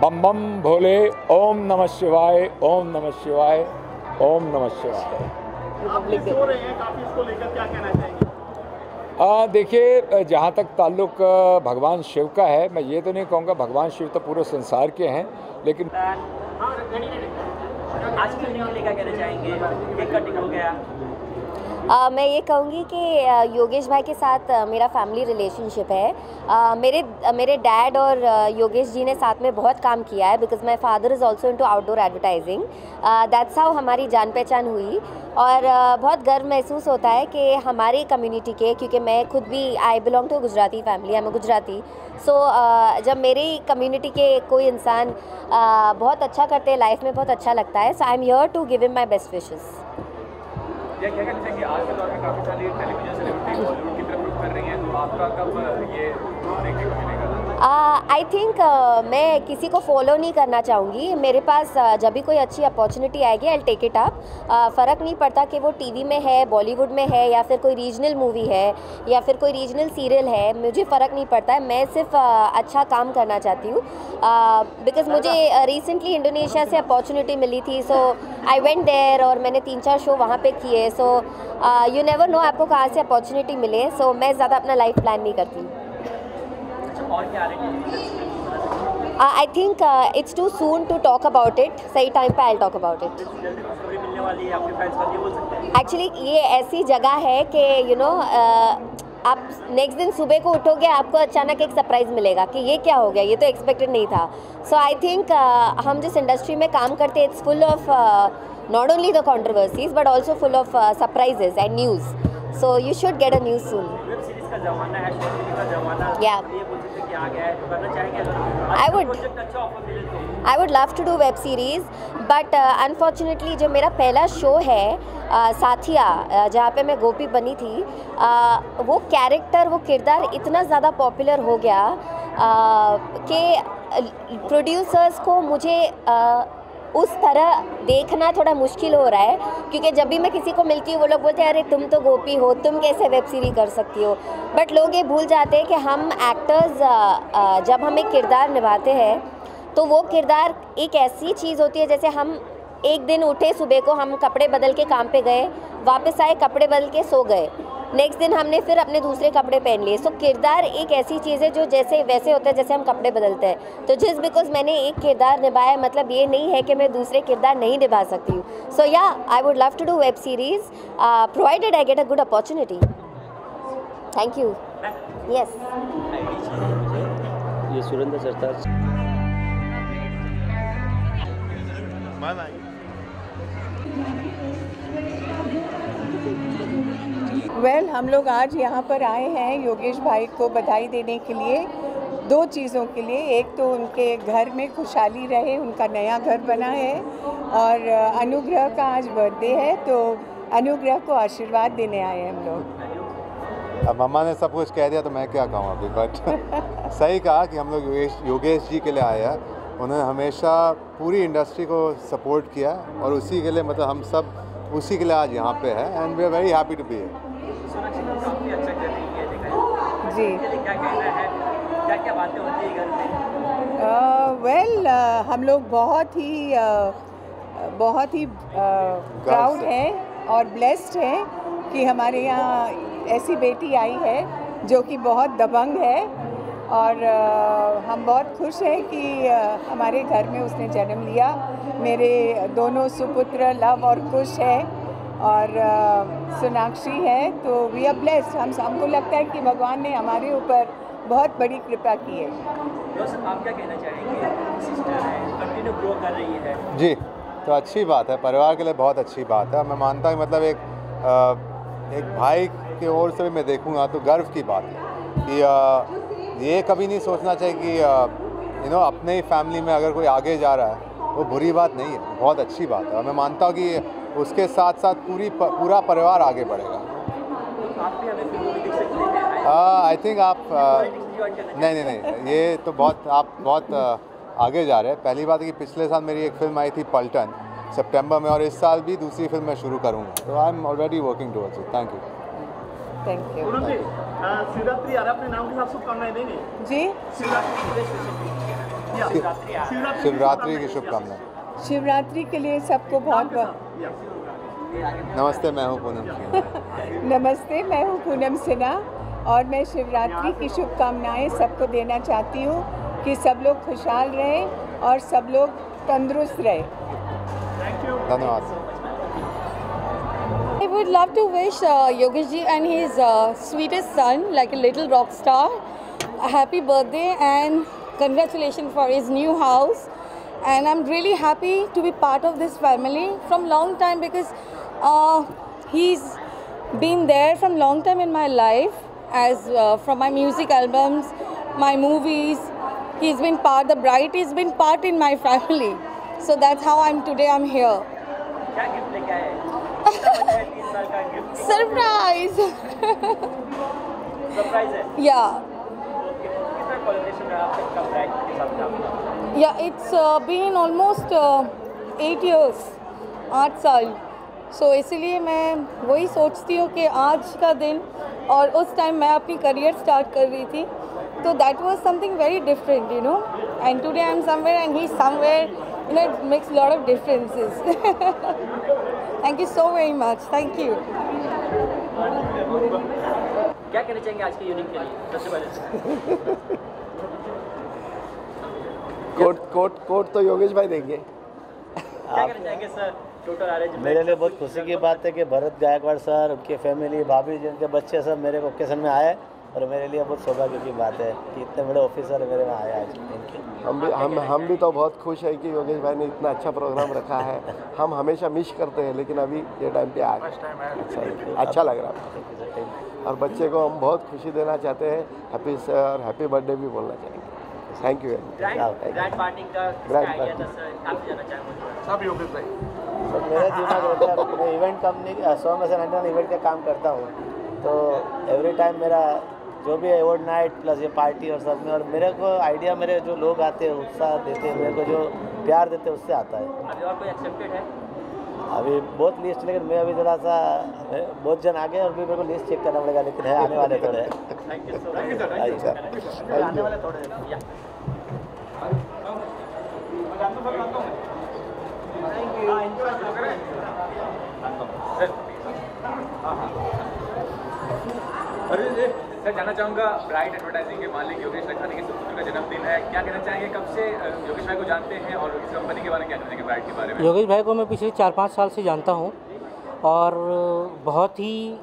बम बम भोले, ओम नमः शिवाय, ओम नमः शिवाय, ओम नमः शिवाय. आप सो रहे हैं काफी, इसको लेकर क्या कहना चाहेंगे? देखिए, जहाँ तक ताल्लुक भगवान शिव का है, मैं ये तो नहीं कहूँगा, भगवान शिव तो पूरे संसार के हैं, लेकिन आज के लिए क्या कहना चाहेंगे? केक कटिंग हो गया. मैं ये कहूँगी कि योगेश भाई के साथ मेरा फैमिली रिलेशनशिप है. मेरे डैड और योगेश जी ने साथ में बहुत काम किया है, because my father is also into outdoor advertising. That's how हमारी जान पहचान हुई. और बहुत गर्व महसूस होता है कि हमारी कम्युनिटी के, क्योंकि मैं खुद भी I belong to Gujarati family, I am Gujarati. So जब मेरी कम्युनिटी के कोई इंसान बहुत अच्छा करते हैं लाइफ में, बहुत अच्छा लगता है. So I am here to give him my best wishes. क्या कहना चाहेंगे, आज के दौर में काफ़ी सारी टेलीविजन सेलिब्रिटी बॉलीवुड की तरफ रुख कर रही हैं, तो आपका कब ये देखने को मिलेगा? आई थिंक मैं किसी को फॉलो नहीं करना चाहूँगी. मेरे पास जब भी कोई अच्छी अपॉर्चुनिटी आएगी, आई टेक इट अप. फ़र्क नहीं पड़ता कि वो टीवी में है, बॉलीवुड में है, या फिर कोई रीजनल मूवी है, या फिर कोई रीजनल सीरियल है. मुझे फ़र्क नहीं पड़ता है. मैं सिर्फ अच्छा काम करना चाहती हूँ, बिकॉज़ मुझे रिसेंटली इंडोनेशिया से अपॉर्चुनिटी मिली थी. सो आई वेंट देयर और मैंने 3-4 शो वहाँ पे किए. सो यू नेवर नो आपको कहाँ से अपॉर्चुनिटी मिले. सो मैं ज़्यादा अपना लाइफ प्लान नहीं करती. और क्या I think it's too soon to talk about it. सही टाइम पे I talk about it. Actually ये ऐसी जगह है कि यू नो आप नेक्स्ट दिन सुबह को उठोगे, आपको अचानक एक सरप्राइज़ मिलेगा कि ये क्या हो गया, ये तो एक्सपेक्टेड नहीं था. सो आई थिंक हम जिस इंडस्ट्री में काम करते हैं, it's full of not only the controversies but also full of surprises and news. So you should get a news soon. Web series का ज़माना है, शूटिंग का ज़माना है. Yeah. ये बोलते थे कि आ गया है, तो करना चाहेंगे? प्रोजेक्ट अच्छा ऑफर मिले तो. I would love to do web series, but unfortunately जो मेरा पहला शो है साथिया, जहाँ पे मैं गोपी बनी थी, वो कैरेक्टर, वो किरदार इतना ज़्यादा पॉपुलर हो गया कि प्रोड्यूसर्स को मुझे उस तरह देखना थोड़ा मुश्किल हो रहा है. क्योंकि जब भी मैं किसी को मिलती हूँ, वो लोग बोलते हैं अरे तुम तो गोपी हो, तुम कैसे वेब सीरीज कर सकती हो. बट लोग ये भूल जाते हैं कि हम एक्टर्स जब हम एक किरदार निभाते हैं, तो वो किरदार एक ऐसी चीज़ होती है, जैसे हम एक दिन उठे, सुबह को हम कपड़े बदल के काम पे गए, वापस आए, कपड़े बदल के सो गए, नेक्स्ट दिन हमने फिर अपने दूसरे कपड़े पहन लिए. सो किरदार एक ऐसी चीज़ है जो जैसे वैसे होता है जैसे हम कपड़े बदलते हैं. तो जस्ट बिकॉज मैंने एक किरदार निभाया, मतलब ये नहीं है कि मैं दूसरे किरदार नहीं निभा सकती हूँ. So yeah I would love to do web series provided I get a good opportunity. Thank you. Yes, ये सुरेंद्र सरताज. वेल, हम लोग आज यहाँ पर आए हैं योगेश भाई को बधाई देने के लिए, 2 चीज़ों के लिए. एक तो उनके घर में खुशहाली रहे, उनका नया घर बना है, और अनुग्रह का आज बर्थडे है, तो अनुग्रह को आशीर्वाद देने आए हैं हम लोग. अब मम्मा ने सब कुछ कह दिया तो मैं क्या कहूँ अभी, बट सही कहा कि हम लोग योगेश जी के लिए आए हैं. उन्होंने हमेशा पूरी इंडस्ट्री को सपोर्ट किया, और उसी के लिए मतलब हम सब उसी के लिए आज यहाँ पे है, and we are very happy to be here. जी, क्या कहना है, क्या बातें होती है घर में? वेल, हम लोग बहुत ही प्राउड हैं और ब्लेस्ड हैं कि हमारे यहाँ ऐसी बेटी आई है जो कि बहुत दबंग है, और हम बहुत खुश हैं कि हमारे घर में उसने जन्म लिया. मेरे दोनों सुपुत्र लव और कुश हैं, और सोनाक्षी है, तो वी आर ब्लेस्ड। हमको लगता है कि भगवान ने हमारे ऊपर बहुत बड़ी कृपा की है। आप क्या कहना चाहेंगे? सिस्टर है, कंटिन्यू ग्रो कर रही है। जी, तो अच्छी बात है, परिवार के लिए बहुत अच्छी बात है। मैं मानता हूँ मतलब एक भाई की ओर से भी मैं देखूँगा तो गर्व की बात है कि ये कभी नहीं सोचना चाहिए कि अपने ही फैमिली में अगर कोई आगे जा रहा है वो बुरी बात नहीं है, बहुत अच्छी बात है। और मैं मानता हूँ कि उसके साथ साथ पूरा परिवार आगे बढ़ेगा। आप भी हमें फिल्मों में दिख सकते हैं। आई थिंक आप नहीं, ये तो आप बहुत आगे जा रहे हैं। पहली बात है कि पिछले साल मेरी एक फिल्म आई थी पलटन सितंबर में, और इस साल भी दूसरी फिल्म मैं शुरू करूँगा, तो I am already working towards it. Thank you. Shivratri आ रहा है, अपने नाम के साथ शुभकामनाएं देंगे जी। शिवरात्रि की शुभकामनाएं। शिवरात्रि के लिए सबको बहुत नमस्ते, मैं हूँ पूनम सिन्हा। नमस्ते, मैं हूँ पूनम सिन्हा और मैं शिवरात्रि की शुभकामनाएं सबको देना चाहती हूँ कि सब लोग खुशहाल रहें और सब लोग तंदुरुस्त रहें। धन्यवाद। I would love to wish Yogesh ji and his sweetest son, like a little rock star, a happy birthday and congratulations for his new house. And I'm really happy to be part of this family from long time, because he's been there from long time in my life, as from my music albums, my movies. He's been part, the bride has been part in my family. So that's how today I'm here. क्या gift लेके आए? Surprise! Surprise है? Yeah. कितना collaboration रहा आपका bride के साथ का? Yeah, it's been almost 8 years, 8 साल। So इसलिए मैं वही सोचती हूँ कि आज का दिन, और उस टाइम मैं अपनी करियर स्टार्ट कर रही थी, तो that was something very different, you know. And today I'm somewhere and he's somewhere, you know, it makes a lot of differences. Thank you so very much. Thank you. क्या कहना चाहेंगे आज के unit के लिए सबसे पहले? कोट तो योगेश भाई देंगे। क्या कहना चाहेंगे सर? टोटल अरेंजमेंट मेरे लिए बहुत खुशी की बात है कि भरत गायकवाड़ सर, उनके फैमिली, भाभी जी, उनके बच्चे सब मेरे ओकेशन में आए, और मेरे लिए बहुत सौभाग्य की बात है कि इतने बड़े ऑफिसर मेरे में आए आज। Thank you. हम भी तो बहुत खुश है कि योगेश भाई ने इतना अच्छा प्रोग्राम रखा है। हम हमेशा मिस करते हैं, लेकिन अभी ये टाइम पे आ गए, अच्छा लग रहा है। और बच्चे को हम बहुत खुशी देना चाहते हैं, हैप्पी सर, हैप्पी बर्थडे भी बोलना चाहेंगे। Thank you. ग्रैंड पार्टी का आइडिया था सर, आप जाना चाहेंगे? सब योगेश भाई। तो मेरा दिमाग रहता है, मैं इवेंट कंपनी 100 में से 99 इवेंट का काम करता हूँ, तो एवरी टाइम मेरा जो भी अवार्ड नाइट प्लस ये पार्टी और सब में, और मेरे को आइडिया, मेरे जो लोग आते हैं, उत्साह देते हैं, मेरे को जो प्यार देते हैं, उससे आता है। अभी और कोई एक्सेप्टेड है? अभी बहुत लिस्ट, लेकिन मैं अभी थोड़ा सा, बहुत जन आ गए और भी मेरे को लिस्ट चेक करना पड़ेगा, लेकिन है आने वाले थोड़े। Thank you so much. आने वाले थोड़े। सर जानना चाहूँगा, ब्राइट एडवर्टाइजिंग के मालिक योगेश लखानी के सुपुत्र का जन्मदिन है, क्या कहना चाहेंगे? कब से योगेश भाई को जानते हैं और इस कंपनी के बारे में क्या कहना चाहेंगे, ब्राइट के बारे में? योगेश भाई को मैं पिछले 4-5 साल से जानता हूँ, और बहुत ही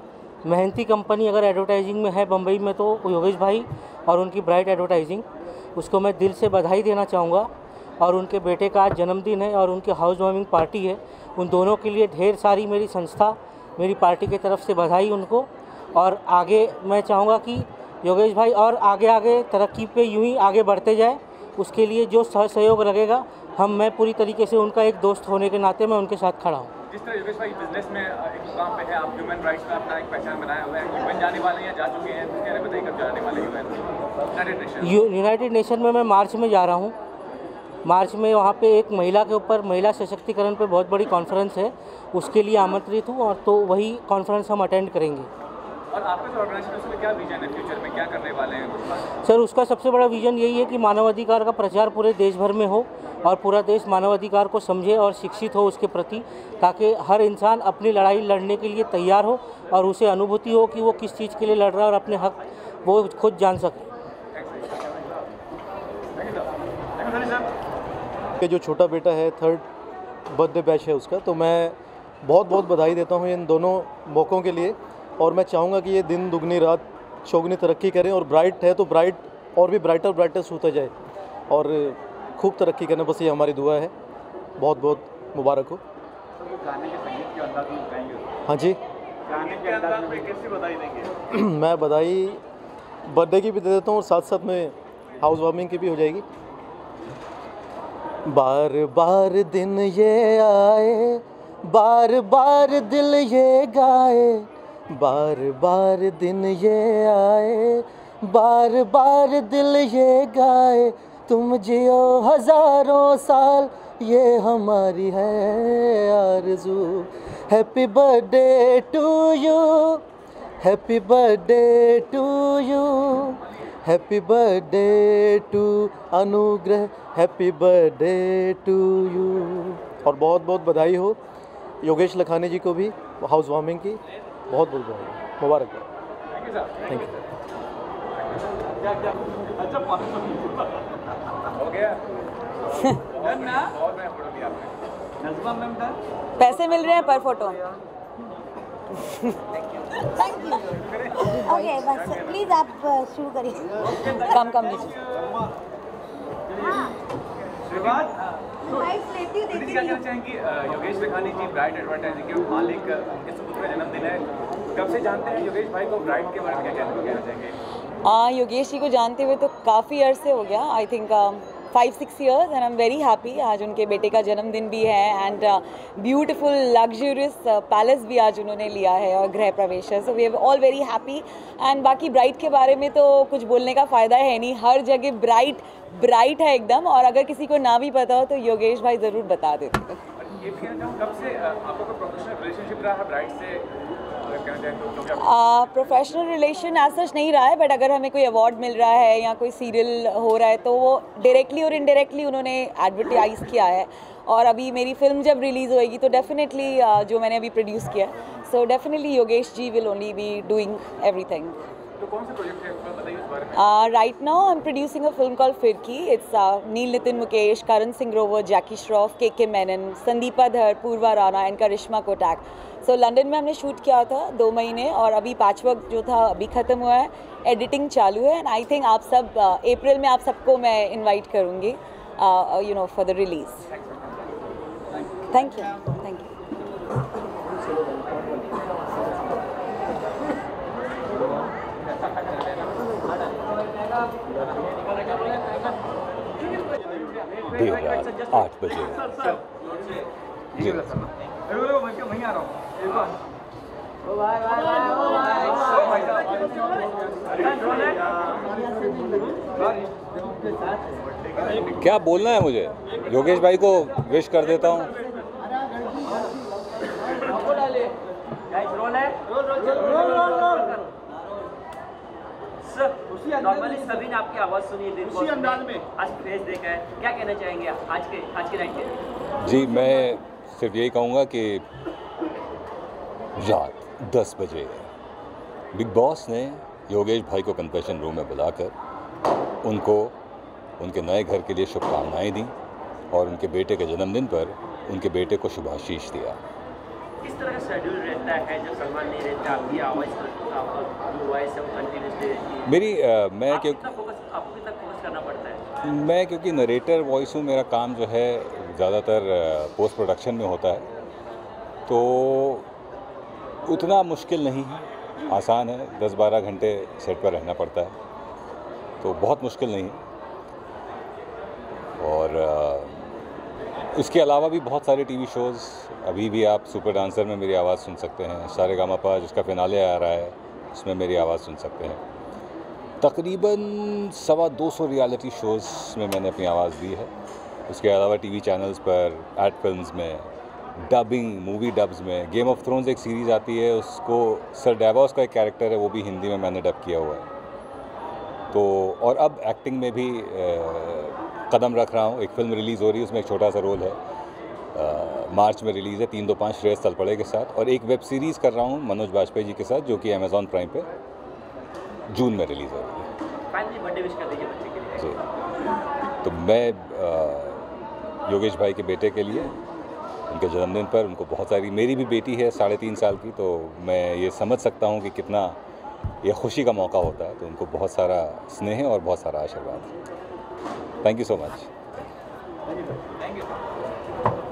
मेहनती कंपनी अगर एडवर्टाइजिंग में है बम्बई में तो योगेश भाई और उनकी ब्राइट एडवर्टाइजिंग, उसको मैं दिल से बधाई देना चाहूँगा। और उनके बेटे का आज जन्मदिन है और उनकी हाउस वार्मिंग पार्टी है, उन दोनों के लिए ढेर सारी मेरी संस्था, मेरी पार्टी की तरफ से बधाई उनको। और आगे मैं चाहूँगा कि योगेश भाई और आगे तरक्की पे यूं ही आगे बढ़ते जाए, उसके लिए जो सहयोग लगेगा मैं पूरी तरीके से उनका एक दोस्त होने के नाते मैं उनके साथ खड़ा हूँ। जिस तरह योगेश भाई बिजनेस में एक मुकाम पे है, आप ह्यूमन राइट्स में अपना एक पहचान बनाया हुआ है, यूएन जाने वाले हैं, जा चुके हैं, उसके बारे में बताइए, कब जाने वाले यूएन? यूनाइटेड नेशन में मैं मार्च में जा रहा हूँ। मार्च में वहाँ पे एक महिला के ऊपर, महिला सशक्तिकरण पे बहुत बड़ी कॉन्फ्रेंस है, उसके लिए आमंत्रित हूँ, और तो वही कॉन्फ्रेंस हम अटेंड करेंगे। और आपका जो ऑर्गेनाइजेशन है उसमें क्या विजन है, फ्यूचर में क्या करने वाले हैं? सर उसका सबसे बड़ा विजन यही है कि मानवाधिकार का प्रचार पूरे देश भर में हो और पूरा देश मानवाधिकार को समझे और शिक्षित हो उसके प्रति, ताकि हर इंसान अपनी लड़ाई लड़ने के लिए तैयार हो और उसे अनुभूति हो कि वो किस चीज़ के लिए लड़ रहा है और अपने हक वो खुद जान सके। जो छोटा बेटा है, 3rd बर्थडे बैच है उसका, तो मैं बहुत बहुत बधाई देता हूँ इन दोनों मौक़ों के लिए, और मैं चाहूँगा कि ये दिन दुगनी रात चौगुनी तरक्की करें, और ब्राइट है तो ब्राइट और भी ब्राइटेस्ट होता जाए और खूब तरक्की करें, बस ये हमारी दुआ है। बहुत बहुत मुबारक हो। हाँ जी, कैसी बधाई देंगे? मैं बधाई बर्थडे की भी दे देता हूँ और साथ साथ में हाउस वार्मिंग की भी हो जाएगी। बार बार दिन ये आए, बार बार दिल ये गाए, बार बार दिन ये आए, बार बार दिल ये गाए, तुम जियो हज़ारों साल ये हमारी है आरज़ू। Happy birthday to you, happy birthday to you, happy birthday to Anugrah, happy birthday to you. और बहुत बहुत बधाई हो योगेश लखानी जी को भी हाउस वार्मिंग की, बहुत बहुत बधाई, मुबारक। Thank you. हो गया पैसे मिल रहे हैं पर फोटो। ओके बस प्लीज आप शुरू करिए। कम कम लीजिए। क्या कहना चाहेंगी? योगेश लखानी जी ब्राइट एडवर्टाइजिंग के मालिक, उनके सुपुत्र का जन्मदिन है, कब से जानते हैं योगेश भाई को? ब्राइट के बारे में क्या कहना चाहेंगे? योगेश जी को जानते हुए तो काफ़ी अरसे हो गया, I think 5-6 years, and I am very happy. आज उनके बेटे का जन्मदिन भी है एंड ब्यूटीफुल लग्जरियस पैलेस भी आज उन्होंने लिया है और गृह प्रवेश है, so we are all very happy. And बाकी ब्राइट के बारे में तो कुछ बोलने का फ़ायदा है नहीं, हर जगह ब्राइट है एकदम, और अगर किसी को ना भी पता हो तो योगेश भाई ज़रूर बता देते हैं। ये भी कहना चाहूँ, कब से आपका कोई प्रोफेशनल रिलेशनशिप रहा है ब्राइट से? प्रोफेशनल रिलेशन एज सच नहीं रहा है, बट अगर हमें कोई अवार्ड मिल रहा है या कोई सीरियल हो रहा है तो वो डायरेक्टली और इनडायरेक्टली उन्होंने एडवर्टाइज़ किया है। और अभी मेरी फिल्म जब रिलीज़ होएगी तो डेफिनेटली जो मैंने अभी प्रोड्यूस किया है, so definitely Yogesh ji will only be doing everything. तो कौन सा प्रोजेक्ट है, बताइए उस बारे में। Right now I am producing a film called Firki. It's Neil Nitin Mukesh, Karan Singh Grover, Jackie Shroff, K Menon, Sandeepa Dhar, Purva Rana and Karishma Kotak. So London में हमने शूट किया था 2 महीने, और अभी पैचवर्क जो था अभी ख़त्म हुआ है, एडिटिंग चालू है, एंड आई थिंक आप सब अप्रैल में आप सबको मैं इनवाइट करूँगी you know for the release. Thank you. Thank you. देर रात 8 बजे जी। वहीं आ रहा हूँ। क्या बोलना है मुझे? योगेश भाई को विश कर देता हूँ। नॉर्मली सभी ने आपकी आवाज़ सुनी, दिन उसी अंदाज में आज फेस देखा है, क्या कहना चाहेंगे आज के नाइट के? जी, मैं सिर्फ यही कहूँगा कि रात 10 बजे बिग बॉस ने योगेश भाई को कन्फेशन रूम में बुलाकर उनको उनके नए घर के लिए शुभकामनाएं दी और उनके बेटे के जन्मदिन पर उनके बेटे को शुभाशीष दिया। किस तरह का शेड्यूल रहता है जब सलमान नहीं रहता? आपकी आवाज़ है वो कंटिन्यूसली मेरी मैं आपको कितना फोकस करना पड़ता है? मैं क्योंकि नरेटर वॉइस हूँ, मेरा काम जो है ज़्यादातर पोस्ट प्रोडक्शन में होता है, तो उतना मुश्किल नहीं है, आसान है। 10-12 घंटे सेट पर रहना पड़ता है, तो बहुत मुश्किल नहीं है। और इसके अलावा भी बहुत सारे टीवी शोज़, अभी भी आप सुपर डांसर में मेरी आवाज़ सुन सकते हैं, सारेगामापा जिसका फिनाले आ रहा है उसमें मेरी आवाज़ सुन सकते हैं। तकरीबन 225 रियलिटी शोज़ में मैंने अपनी आवाज़ दी है। उसके अलावा टीवी चैनल्स पर, एड फिल्म्स में, डबिंग, मूवी डब्स में। गेम ऑफ थ्रोन्स एक सीरीज़ आती है, उसको सर डेवोस का एक कैरेक्टर है, वो भी हिंदी में मैंने डब किया हुआ है। तो और अब एक्टिंग में भी कदम रख रहा हूँ। एक फ़िल्म रिलीज़ हो रही है, उसमें एक छोटा सा रोल है, मार्च में रिलीज़ है, 3-2-5 श्रेयस तलपड़े के साथ। और एक वेब सीरीज़ कर रहा हूँ मनोज बाजपेयी जी के साथ, जो कि अमेज़ॉन प्राइम पे जून में रिलीज़ हो रही है। फाइनली बर्थडे विश कर दीजिए बच्चे के लिए। जी, तो मैं योगेश भाई के बेटे के लिए उनके जन्मदिन पर उनको बहुत सारी, मेरी भी बेटी है 3.5 साल की, तो मैं ये समझ सकता हूँ कि कितना ये खुशी का मौका होता है। तो उनको बहुत सारा स्नेह और बहुत सारा आशीर्वाद। Thank you so much.